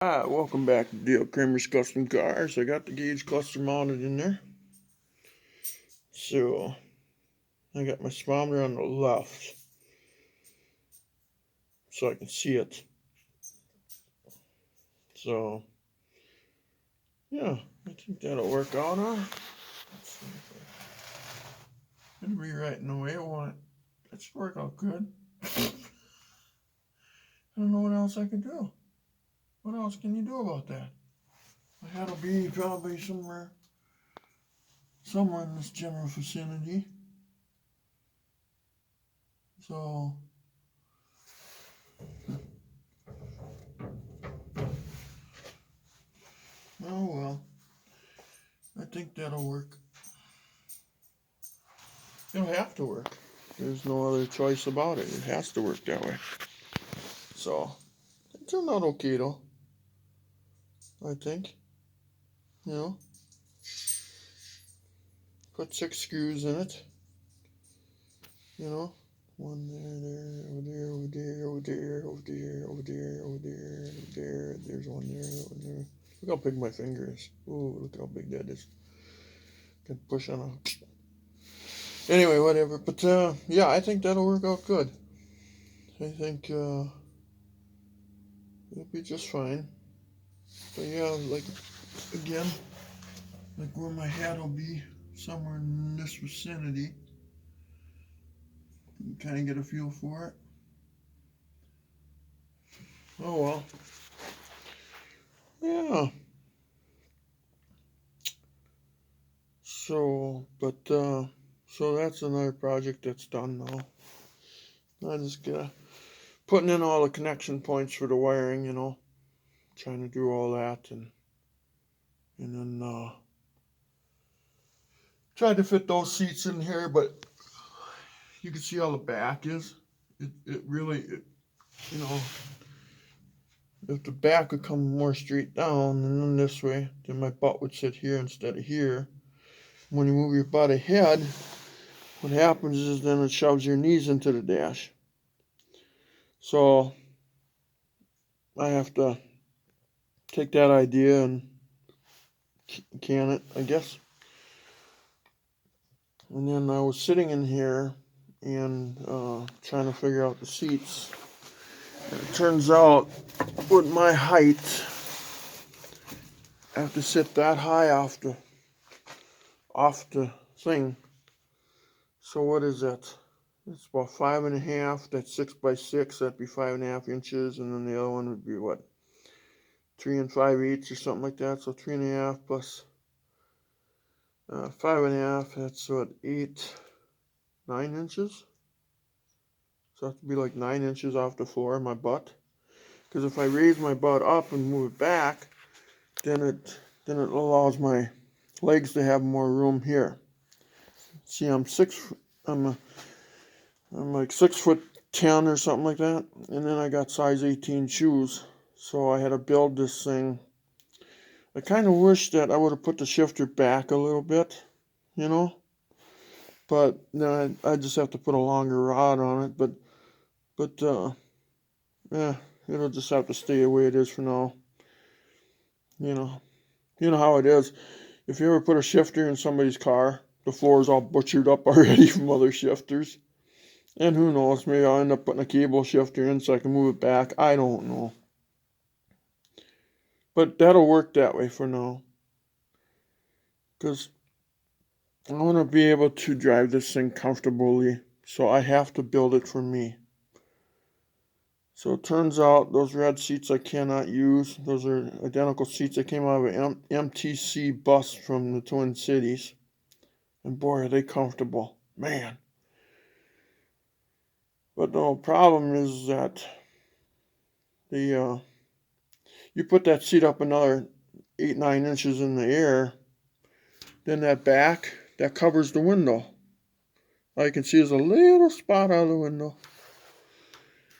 Hi, welcome back to Dale Kramer's Custom Cars. I got the gauge cluster mounted in there. So, I got my speedometer on the left so I can see it. So, yeah, I think that'll work out. Let's see if I can rewrite in the way I want it. That should work out good. I don't know what else I could do. What else can you do about that? My head will be probably somewhere in this general vicinity. So, oh well. I think that'll work. It'll have to work. There's no other choice about it. It has to work that way. So, it turned out okay though. I think. You know, put 6 screws in it. You know, one there, over there, over there, over there, over there, over there, over there, over there. There's one there, one there. Look how big my finger is. Ooh, look how big that is. Can push on a. Anyway, whatever. But yeah, I think that'll work out good. I think it'll be just fine. But yeah, like again, like where my head will be, somewhere in this vicinity. You kind of get a feel for it. Oh well. Yeah. So that's another project that's done now. I just got putting in all the connection points for the wiring, trying to do all that and then tried to fit those seats in here, but you can see how the back is. It really, you know, if the back would come more straight down and then this way, then my butt would sit here instead of here. When you move your butt ahead, what happens is then it shoves your knees into the dash. So I have to take that idea and can it, I guess. And then I was sitting in here and trying to figure out the seats. And it turns out with my height, I have to sit that high off the thing. So what is that? It's about 5.5. That's 6x6. That'd be 5.5 inches, and then the other one would be what? 3 5/8 or something like that. So 3.5 plus 5.5. That's what 9 inches. So it have to be like 9 inches off the floor, my butt. Because if I raise my butt up and move it back, then it allows my legs to have more room here. See, I'm like 6'10" or something like that, and then I got size 18 shoes, so I had to build this thing. I kind of wish that I would have put the shifter back a little bit, but then I just have to put a longer rod on it. But yeah, it'll just have to stay the way it is for now. You know, you know how it is. If you ever put a shifter in somebody's car, the floor is all butchered up already from other shifters. And who knows, maybe I'll end up putting a cable shifter in so I can move it back. I don't know. But that'll work that way for now. Because I want to be able to drive this thing comfortably. So I have to build it for me. So it turns out those red seats I cannot use. Those are identical seats that came out of an MTC bus from the Twin Cities. And boy, are they comfortable. Man. But the problem is that the you put that seat up another 8-9 inches in the air, then that back that covers the window. All you can see is a little spot out of the window.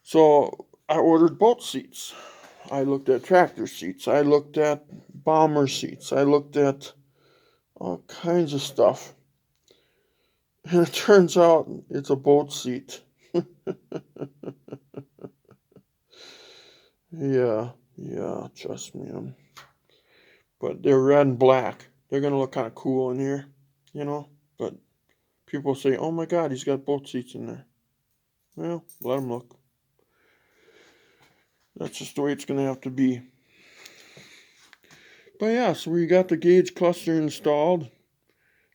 So I ordered both seats. I looked at tractor seats. I looked at bomber seats. I looked at all kinds of stuff. And it turns out it's a boat seat. Yeah. Yeah, trust me. But they're red and black. They're gonna look kind of cool in here, you know. But people say, "Oh my God, he's got both seats in there." Well, let them look. That's just the way it's gonna have to be. But yeah, so we got the gauge cluster installed.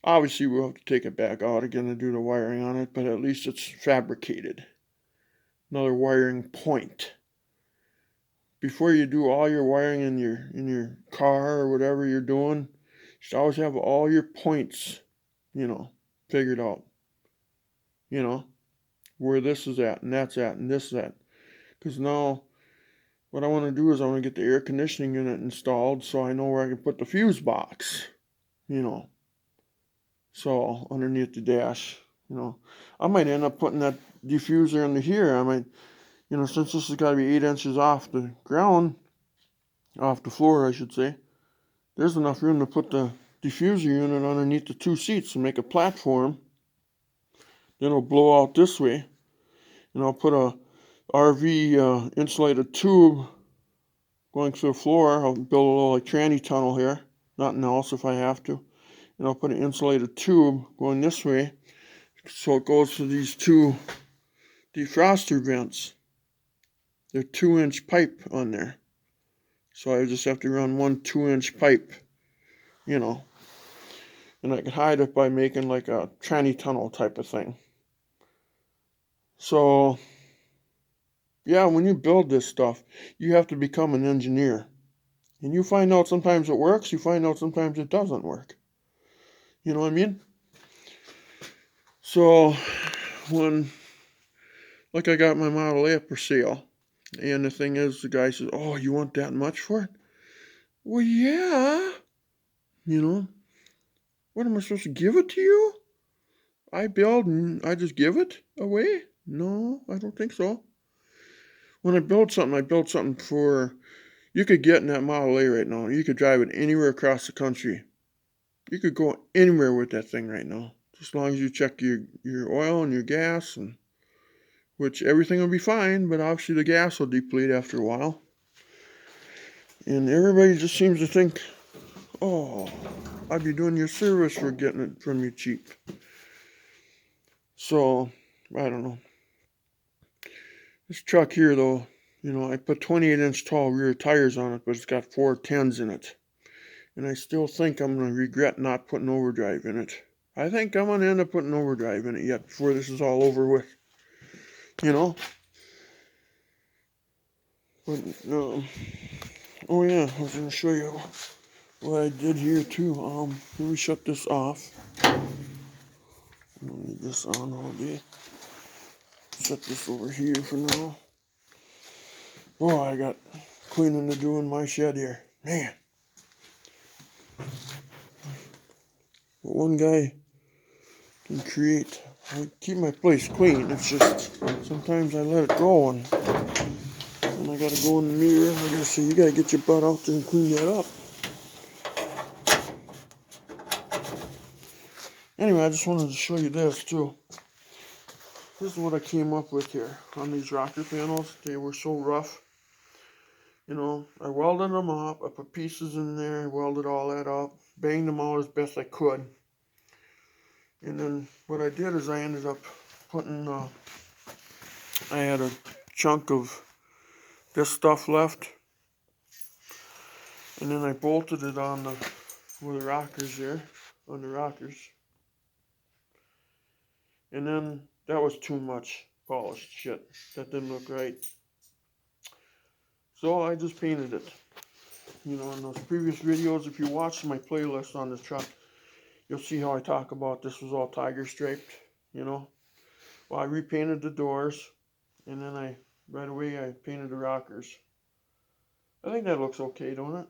Obviously, we'll have to take it back out again and do the wiring on it, but at least it's fabricated. Another wiring point. Before you do all your wiring in your car or whatever you're doing, you should always have all your points, figured out. Where this is at and that's at and this is at. Because now what I want to do is I want to get the air conditioning unit installed so I know where I can put the fuse box, so underneath the dash, I might end up putting that diffuser into here. I might, since this has got to be 8 inches off the ground, off the floor I should say, there's enough room to put the diffuser unit underneath the 2 seats and make a platform. Then it'll blow out this way, and I'll put a RV insulated tube going through the floor. I'll build a little like tranny tunnel here, nothing else if I have to. And I'll put an insulated tube going this way, so it goes to these 2 defroster vents. They're 2-inch pipe on there. So I just have to run 1 2-inch pipe, and I can hide it by making like a tranny tunnel type of thing. So yeah, when you build this stuff, you have to become an engineer. And you find out sometimes it works, you find out sometimes it doesn't work. You know what I mean? So when, like, I got my Model A for sale, and the thing is, the guy says, "Oh, you want that much for it?" Well, yeah. What am I supposed to give it to you? I build and I just give it away? No, I don't think so. When I build something for, you could get in that Model A right now. You could drive it anywhere across the country. You could go anywhere with that thing right now. Just as long as you check your oil and your gas, and which everything will be fine, but obviously the gas will deplete after a while. And everybody just seems to think, "Oh, I'd be doing your service for getting it from you cheap." So, I don't know. This truck here, though, I put 28-inch tall rear tires on it, but it's got 4 10s in it. And I still think I'm going to regret not putting overdrive in it. I think I'm going to end up putting overdrive in it yet before this is all over with. But, oh yeah, I was going to show you what I did here too. Let me shut this off. I don't need this on all day. Set this over here for now. Oh, I got cleaning to do in my shed here. Man. But one guy can create. I keep my place clean. It's just sometimes I let it go, and I gotta go in the mirror. I gotta say, you gotta get your butt out there and clean that up. Anyway, I just wanted to show you this too. This is what I came up with here on these rocker panels. They were so rough. I welded them up. I put pieces in there, welded all that up, banged them out as best I could. And then what I did is I ended up putting, I had a chunk of this stuff left. And then I bolted it on where the rockers there, on the rockers. And then that was too much polished shit. That didn't look right. So I just painted it. In those previous videos, if you watch my playlist on this truck, you'll see how I talk about this was all tiger striped, Well, I repainted the doors, and then right away I painted the rockers. I think that looks okay, don't it?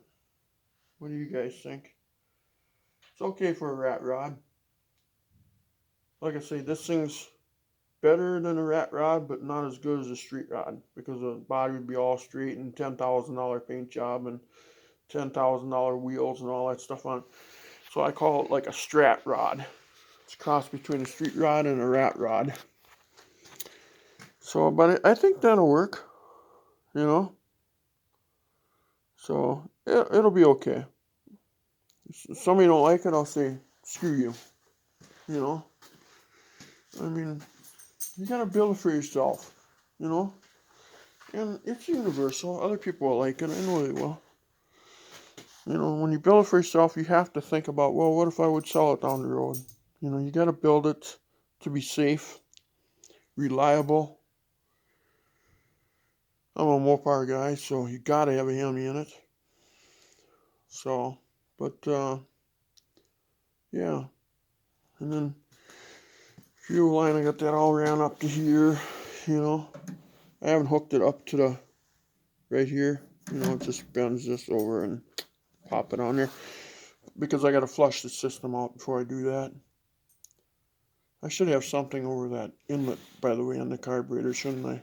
What do you guys think? It's okay for a rat rod. Like I say, this thing's better than a rat rod, but not as good as a street rod, because the body would be all straight and $10,000 paint job and $10,000 wheels and all that stuff on it. So I call it like a strat rod. It's a cross between a street rod and a rat rod. So, but I think that'll work, So it'll be okay. If somebody don't like it, I'll say, screw you. You know? I mean, you gotta build it for yourself. You know? And it's universal. Other people will like it. I know they will. You know, when you build it for yourself, you have to think about, well, what if I would sell it down the road? You know, you got to build it to be safe, reliable. I'm a Mopar guy, so you got to have a Hemi in it. So, but, yeah. And then fuel line, I got that all ran up to here, you know. I haven't hooked it up to the, right here. You know, it just bends this over and pop it on there. Because I got to flush the system out before I do that. I should have something over that inlet, by the way, on the carburetor, shouldn't I?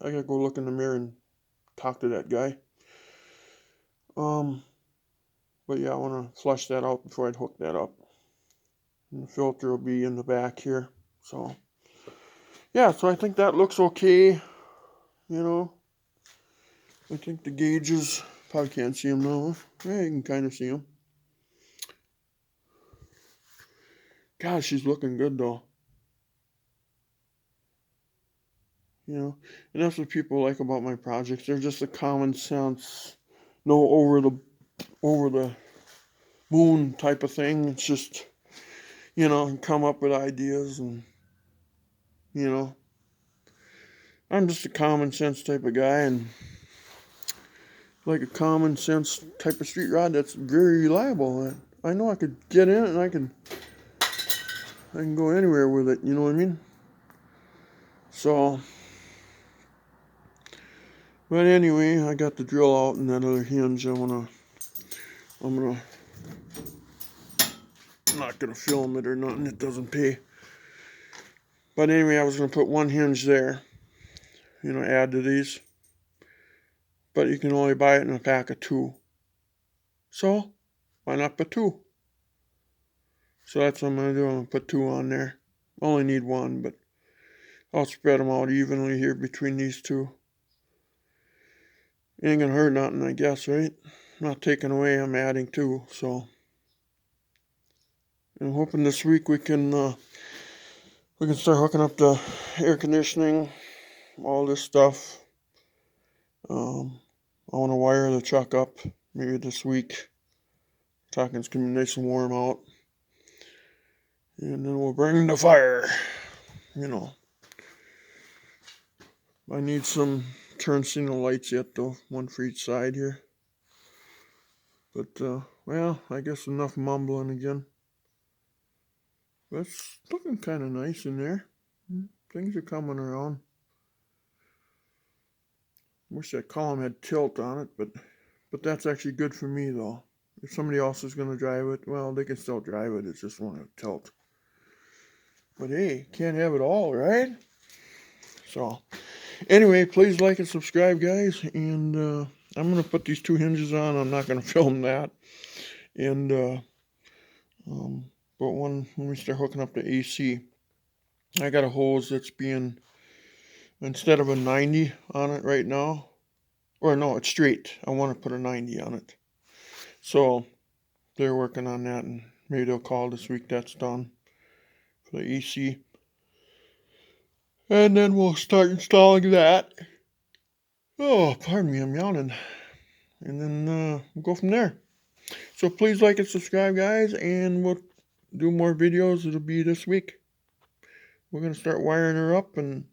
I gotta go look in the mirror and talk to that guy. But yeah, I want to flush that out before I'd hook that up. And the filter will be in the back here. So, yeah, so I think that looks okay. You know, I think the gauges, probably can't see them now. Yeah, you can kind of see them. God, she's looking good though. You know, and that's what people like about my projects. They're just a common sense, no over the moon type of thing. It's just, you know, come up with ideas, and, you know, I'm just a common sense type of guy, and like a common sense type of street rod that's very reliable. I know I could get in it, and I can go anywhere with it, you know what I mean? So, but anyway, I got the drill out and that other hinge. I'm not gonna film it or nothing, it doesn't pay. But anyway, I was gonna put one hinge there, you know, add to these. But you can only buy it in a pack of 2. So, why not put 2? So that's what I'm gonna do. I'm gonna put 2 on there. I only need 1, but I'll spread them out evenly here between these 2. Ain't gonna hurt nothing, I guess, right? Not taking away, I'm adding 2, so. I'm hoping this week we can start hooking up the air conditioning, all this stuff. I want to wire the truck up maybe this week. Talking it's gonna be nice and warm out. And then we'll bring the fire, you know. I need some turn signal lights yet though, one for each side here. But, well, I guess enough mumbling again. But it's looking kind of nice in there. Things are coming around. Wish that column had tilt on it, but that's actually good for me though. If somebody else is going to drive it, well, they can still drive it. It just won't have tilt. But hey, can't have it all, right? So, anyway, please like and subscribe, guys. And I'm going to put these 2 hinges on. I'm not going to film that. And, but when we start hooking up the AC, I got a hose that's being, instead of a 90 on it right now, or no, it's straight. I want to put a 90 on it. So, they're working on that, and maybe they'll call this week that's done for the AC. And then we'll start installing that. Oh, pardon me, I'm yawning. And then we'll go from there. So please like and subscribe, guys, and we'll do more videos. It'll be this week. We're going to start wiring her up and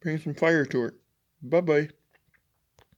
bring some fire to her. Bye-bye.